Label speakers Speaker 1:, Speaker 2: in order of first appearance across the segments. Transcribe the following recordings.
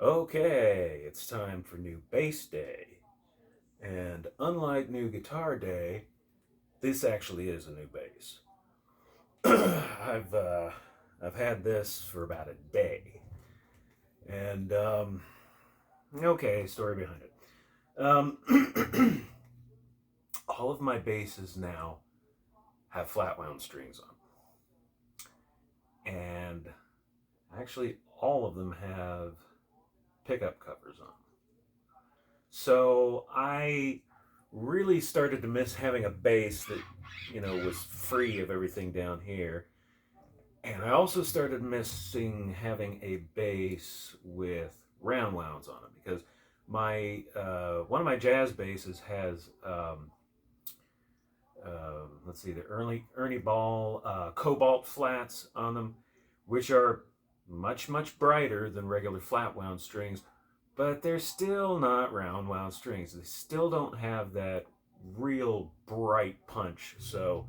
Speaker 1: Okay, it's time for new bass day. And unlike new guitar day, this actually is a new bass. I've uh, I've had this for about a day, and okay, story behind it. All of my basses now have flat wound strings on, and actually all of them have pickup covers on. So I really started to miss having a bass that, was free of everything down here. And I also started missing having a bass with round wounds on it because my one of my jazz basses has let's see, the Ernie Ball cobalt flats on them, which are much brighter than regular flat wound strings, but they're still not round wound strings. They still don't have that real bright punch. So,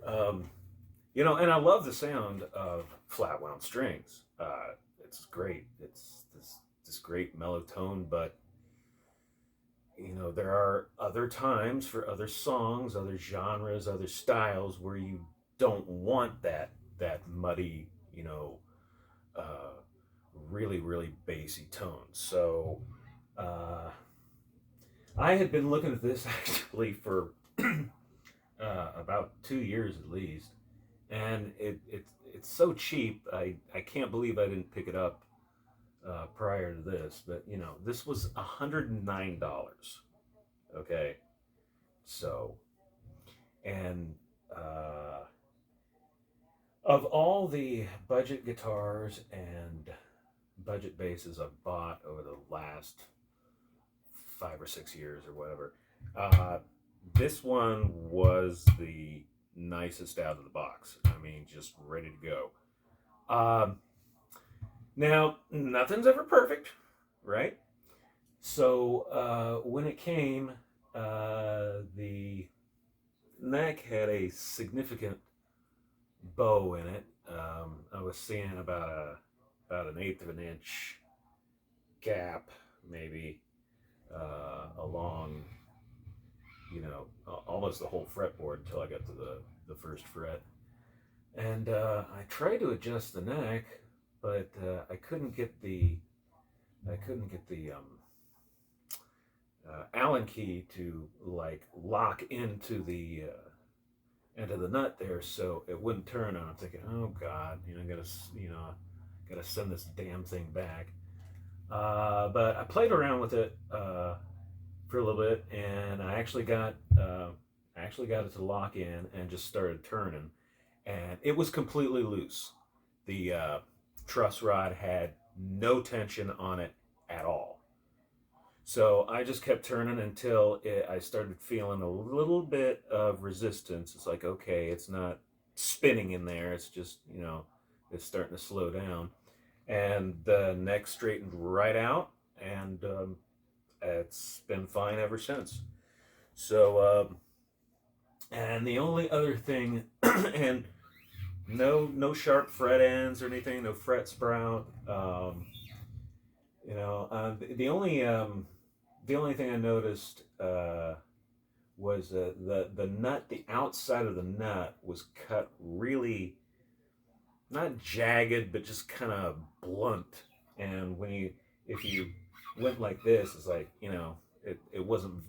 Speaker 1: um, and I love the sound of flat wound strings. It's great. It's this great mellow tone, but there are other times for other songs, other genres, other styles where you don't want that muddy, uh, really bassy tone. So I had been looking at this actually for about 2 years at least, and it's so cheap. I can't believe I didn't pick it up prior to this, but this was $109. Okay, so and uh, of all the budget guitars and budget basses I've bought over the last 5 or 6 years or whatever, uh, this one was the nicest out of the box. I mean, just ready to go. Now, nothing's ever perfect, right? So when it came, the neck had a significant bow in it. I was seeing about an eighth of an inch gap, maybe along, almost the whole fretboard until I got to the first fret. And I tried to adjust the neck, but I couldn't get the Allen key to like lock into the nut there, so it wouldn't turn. And I'm thinking, oh God, gotta send this damn thing back. But I played around with it for a little bit, and I actually got it to lock in and just started turning, and it was completely loose. The truss rod had no tension on it at all. So I just kept turning until I started feeling a little bit of resistance. It's like, okay, it's not spinning in there. It's just, it's starting to slow down. And the neck straightened right out, and it's been fine ever since. So, and the only other thing, and no sharp fret ends or anything, no fret sprout. The only thing I noticed was the nut, the outside of the nut was cut really not jagged, but just kind of blunt. And if you went like this, it's like it wasn't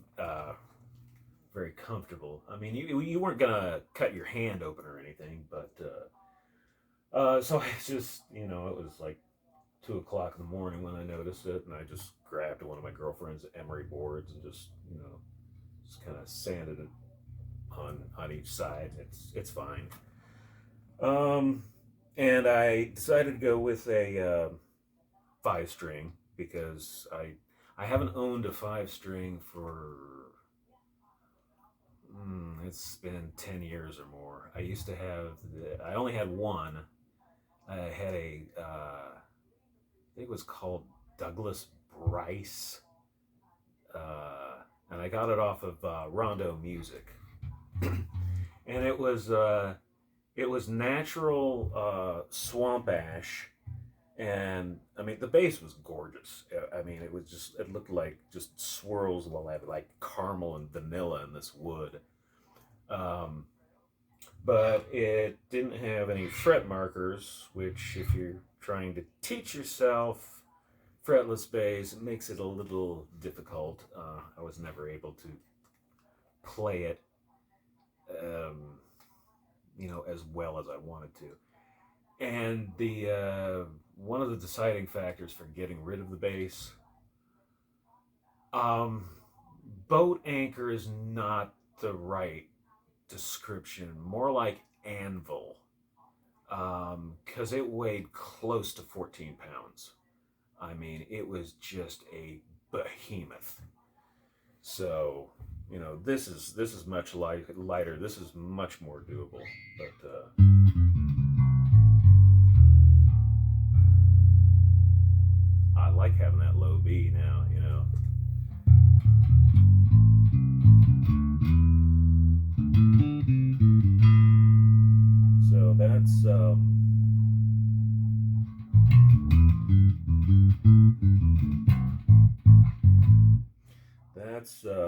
Speaker 1: very comfortable. I mean, you weren't gonna cut your hand open or anything, but so I just it was like 2 o'clock in the morning when I noticed it, and I just grabbed one of my girlfriend's emery boards and just kind of sanded it on each side. It's fine. Um, and I decided to go with a 5 string because I haven't owned a 5 string for it's been 10 years or more. I only had one. I had I think it was called Douglas Bryce, and I got it off of Rondo Music, and it was natural swamp ash And I mean, the bass was gorgeous. I mean, it looked like just swirls of like caramel and vanilla in this wood. Um, but it didn't have any fret markers, which, if you're trying to teach yourself fretless bass, it makes it a little difficult. I was never able to play it, um, as well as I wanted to. And the one of the deciding factors for getting rid of the bass, um, boat anchor is not the right description. More like anvil, because it weighed close to 14 pounds. I mean, it was just a behemoth. So, this is much lighter. This is much more doable. But I like having that low B now. So that's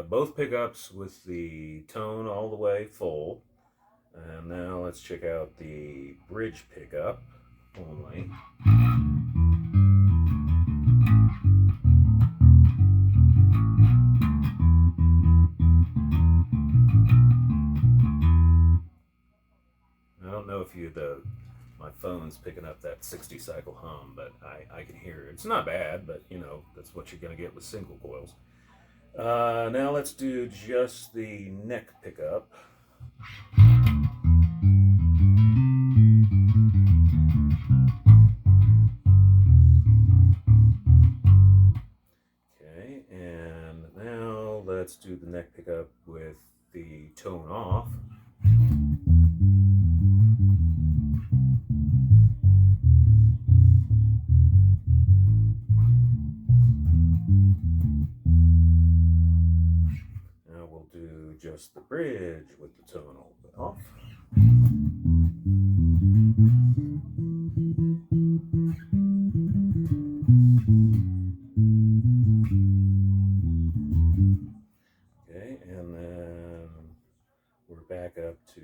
Speaker 1: both pickups with the tone all the way full. And now let's check out the bridge pickup only. I don't know if my phone's picking up that 60 cycle hum, but I can hear it. It's not bad, but that's what you're gonna get with single coils. Now let's do just the neck pickup. Okay, and now let's do the neck pickup with the tone off. Now we'll do just the bridge with the tone all the way off. Okay, and then we're back up to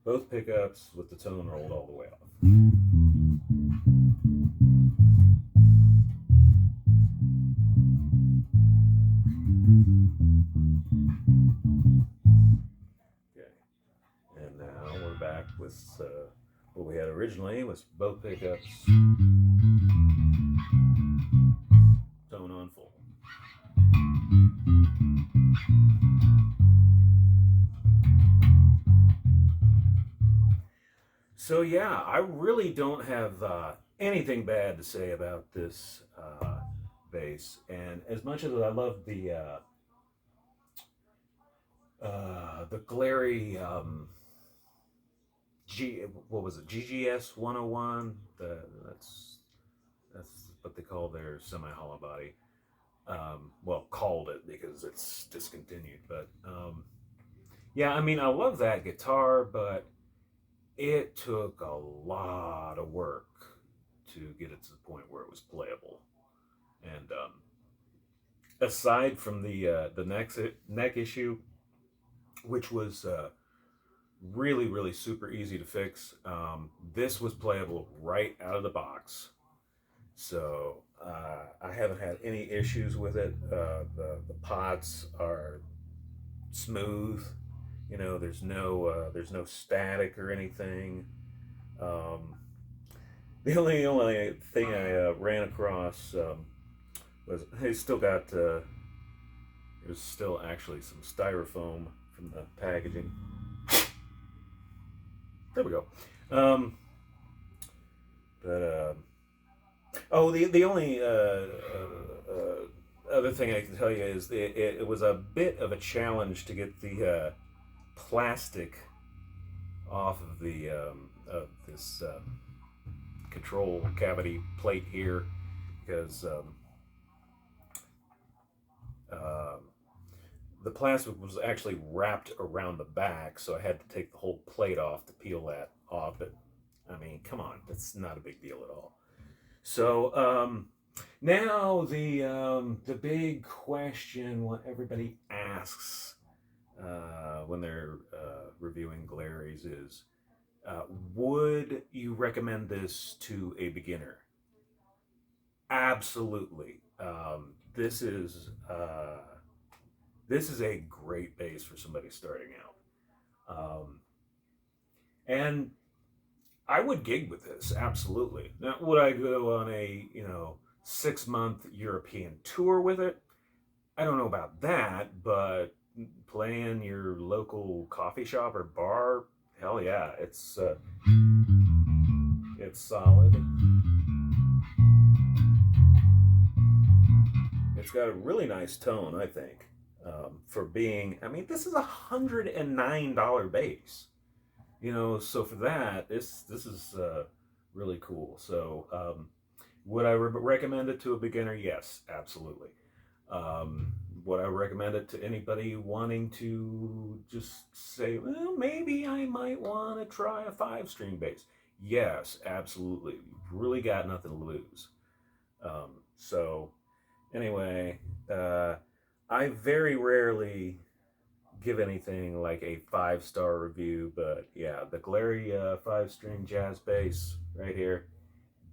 Speaker 1: both pickups with the tone rolled all the way off. Okay, and now we're back with what we had originally was both pickups tone on full. So yeah, I really don't have anything bad to say about this bass. And as much as I love the Glarry what was it, GGS 101? That's what they call their semi hollow body. Well, called it because it's discontinued. But yeah, I mean, I love that guitar, but it took a lot of work to get it to the point where it was playable. And aside from the neck issue, which was really really super easy to fix, this was playable right out of the box. So I haven't had any issues with it. The pots are smooth. There's no static or anything. Um, the only thing I ran across was they still got there's still actually some styrofoam from the packaging. There we go. But oh, the only other thing I can tell you is it was a bit of a challenge to get the plastic off of this control cavity plate here, because uh, the plastic was actually wrapped around the back, so I had to take the whole plate off to peel that off. But I mean, come on, that's not a big deal at all. So now the big question what everybody asks when they're reviewing Glary's is, would you recommend this to a beginner? Absolutely. This is a great base for somebody starting out, and I would gig with this absolutely. Now, would I go on a 6 month European tour with it? I don't know about that, but playing your local coffee shop or bar, hell yeah, it's solid. It's got a really nice tone, I think, for being. I mean, this is $109 bass. So for that, this is really cool. So would I recommend it to a beginner? Yes, absolutely. Um, would I recommend it to anybody wanting to just say, well, maybe I might want to try a 5 string bass? Yes, absolutely. You've really got nothing to lose. So anyway, I very rarely give anything like a 5-star review, but yeah, the Glarry 5 string jazz bass right here,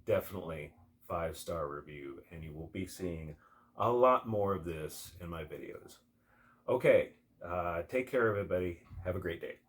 Speaker 1: definitely 5-star review, and you will be seeing a lot more of this in my videos. Okay, take care, everybody. Have a great day.